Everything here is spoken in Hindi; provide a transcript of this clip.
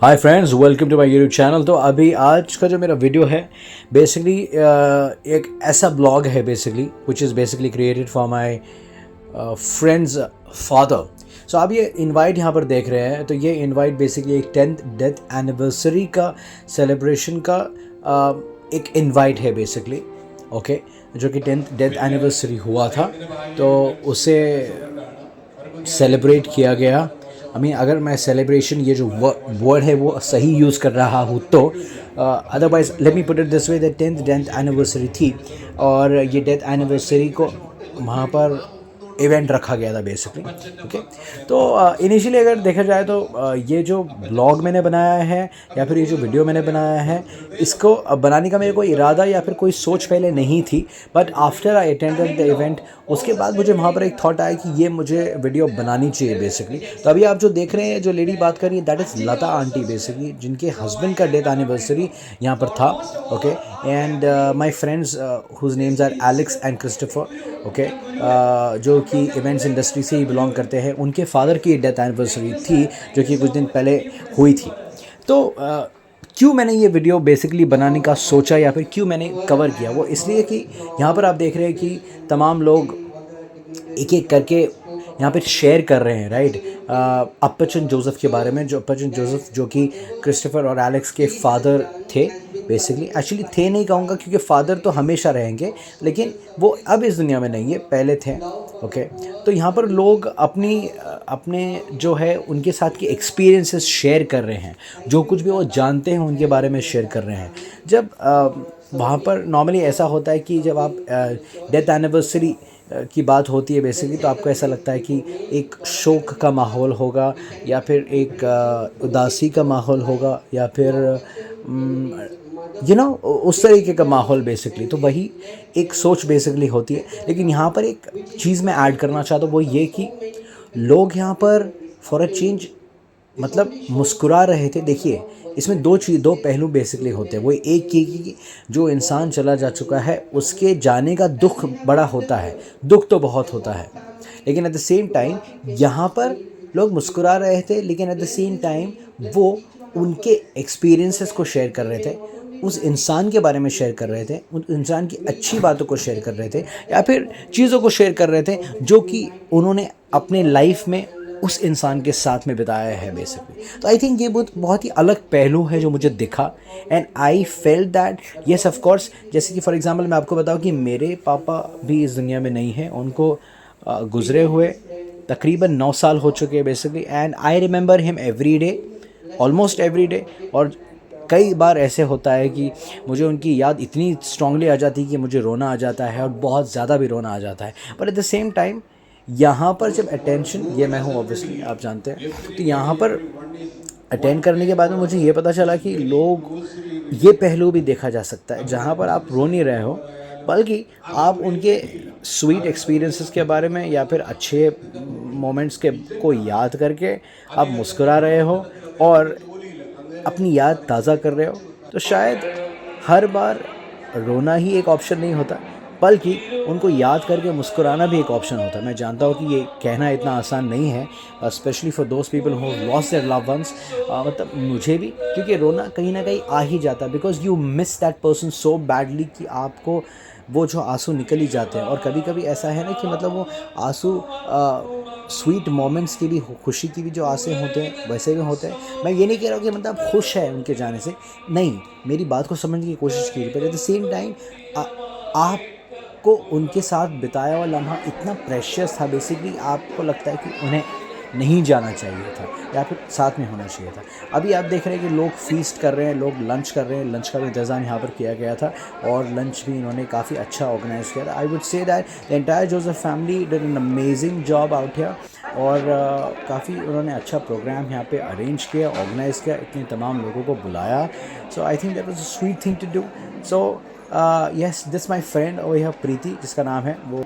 Hi friends, welcome to my YouTube channel. तो अभी आज का जो मेरा वीडियो है बेसिकली एक ऐसा ब्लॉग है basically which is basically created for my friend's father. So आप ये इनवाइट यहाँ पर देख रहे हैं, तो ये इनवाइट बेसिकली एक 10th डेथ एनिवर्सरी का सेलिब्रेशन का एक इनवाइट है बेसिकली, ओके, जो कि 10th डेथ एनिवर्सरी हुआ था तो उसे सेलिब्रेट किया गया। अगर मैं सेलिब्रेशन ये जो वर्ड है वो सही यूज़ कर रहा हूँ तो otherwise let me put it this way, that 10th death anniversary थी और ये डेथ एनिवर्सरी को वहाँ पर इवेंट रखा गया था बेसिकली, ओके। तो इनिशियली अगर देखा जाए तो ये जो ब्लॉग मैंने बनाया है या फिर ये जो वीडियो मैंने बनाया है, इसको बनाने का मेरे कोई इरादा या फिर कोई सोच पहले नहीं थी, but after I attended the event उसके बाद मुझे वहाँ पर एक थॉट आया कि ये मुझे वीडियो बनानी चाहिए बेसिकली। तो अभी आप जो देख रहे हैं, जो लेडी बात कर रही है, that is Lata aunty basically, जिनके हस्बैंड का डेथ एनिवर्सरी यहाँ पर था, okay. And my friends whose names are Alex and Christopher, okay, जो कि इवेंट्स इंडस्ट्री से ही बिलोंग करते हैं। उनके फादर की डेथ एनिवर्सरी थी जो कि कुछ दिन पहले हुई थी। तो क्यों मैंने ये वीडियो बेसिकली बनाने का सोचा या फिर क्यों मैंने कवर किया, वो इसलिए कि यहाँ पर आप देख रहे हैं कि तमाम लोग एक एक करके यहाँ पे शेयर कर रहे हैं, राइट, अप्पचन जोसेफ के बारे में। जो अप्पचन जोसेफ जो कि क्रिस्टोफर और एलेक्स के फादर थे बेसिकली, एक्चुअली थे नहीं कहूँगा क्योंकि फादर तो हमेशा रहेंगे, लेकिन वो अब इस दुनिया में नहीं है, पहले थे, ओके। तो यहाँ पर लोग अपने जो है उनके साथ के एक्सपीरियंसेस शेयर कर रहे हैं, जो कुछ भी वो जानते हैं उनके बारे में शेयर कर रहे हैं। जब वहाँ पर नॉर्मली ऐसा होता है कि जब आप डेथ एनिवर्सरी की बात होती है बेसिकली, तो आपको ऐसा लगता है कि एक शोक का माहौल होगा या फिर एक उदासी का माहौल होगा या फिर उस तरीके का माहौल बेसिकली। तो वही एक सोच बेसिकली होती है। लेकिन यहाँ पर एक चीज़ मैं ऐड करना चाहता हूँ, वो ये कि लोग यहाँ पर फॉर अ चेंज मतलब मुस्कुरा रहे थे। देखिए, इसमें दो पहलू बेसिकली होते हैं। वो एक कि जो इंसान चला जा चुका है उसके जाने का दुख बड़ा होता है, दुख तो बहुत होता है, लेकिन एट द सेम टाइम यहाँ पर लोग मुस्कुरा रहे थे, लेकिन एट द सेम टाइम वो उनके एक्सपीरियंसेस को शेयर कर रहे थे, उस इंसान के बारे में शेयर कर रहे थे, उन इंसान की अच्छी बातों को शेयर कर रहे थे या फिर चीज़ों को शेयर कर रहे थे जो कि उन्होंने अपने लाइफ में उस इंसान के साथ में बिताया है बेसिकली। तो आई थिंक ये बहुत ही अलग पहलू है जो मुझे दिखा, and I felt that yes of course. जैसे कि फॉर एग्जांपल मैं आपको बताऊं कि मेरे पापा भी इस दुनिया में नहीं हैं, उनको गुज़रे हुए तकरीबन 9 साल हो चुके हैं basically, and I remember him every day, almost every day. और कई बार ऐसे होता है कि मुझे उनकी याद इतनी स्ट्रांगली आ जाती है कि मुझे रोना आ जाता है और बहुत ज़्यादा भी रोना आ जाता है। But at the same time यहाँ पर जब अटेंशन, ये मैं हूँ ऑब्वियसली, आप जानते हैं, तो यहाँ पर अटेंड करने के बाद में मुझे ये पता चला कि लोग ये पहलू भी देखा जा सकता है, जहाँ पर आप रो नहीं रहे हो बल्कि आप उनके स्वीट एक्सपीरियंसेस के बारे में या फिर अच्छे मोमेंट्स के को याद करके आप मुस्कुरा रहे हो और अपनी याद ताज़ा कर रहे हो। तो शायद हर बार रोना ही एक ऑप्शन नहीं होता, बल्कि उनको याद करके मुस्कुराना भी एक ऑप्शन होता है। मैं जानता हूँ कि ये कहना इतना आसान नहीं है, specially for those people who lost their loved ones, मतलब मुझे भी, क्योंकि रोना कहीं ना कहीं आ ही जाता है, because you miss that person so badly कि आपको वो जो आंसू निकल ही जाते हैं। और कभी कभी ऐसा है ना कि मतलब वो आंसू स्वीट मोमेंट्स की भी, खुशी की भी जो आंसू होते हैं वैसे भी होते हैं। मैं ये नहीं कह रहा हूँ कि मतलब खुश है उनके जाने से, नहीं, मेरी बात को समझने की कोशिश कीजिए। पर एट द सेम टाइम आपको उनके साथ बिताया हुआ लम्हा इतना प्रेशियस था बेसिकली, आपको लगता है कि उन्हें नहीं जाना चाहिए था या फिर साथ में होना चाहिए था। अभी आप देख रहे हैं कि लोग फीस्ट कर रहे हैं, लोग लंच कर रहे हैं, लंच का भी इंतज़ाम यहाँ पर किया गया था और लंच भी इन्होंने काफ़ी अच्छा ऑर्गेनाइज़ किया था। I would say that the entire Joseph family did an amazing job out here, और काफ़ी उन्होंने अच्छा प्रोग्राम यहाँ पे अरेंज किया, ऑर्गेनाइज़ किया, इतने तमाम लोगों को बुलाया। So I think that was a sweet thing to do. So yes, this my friend over here Preeti, जिसका नाम है वो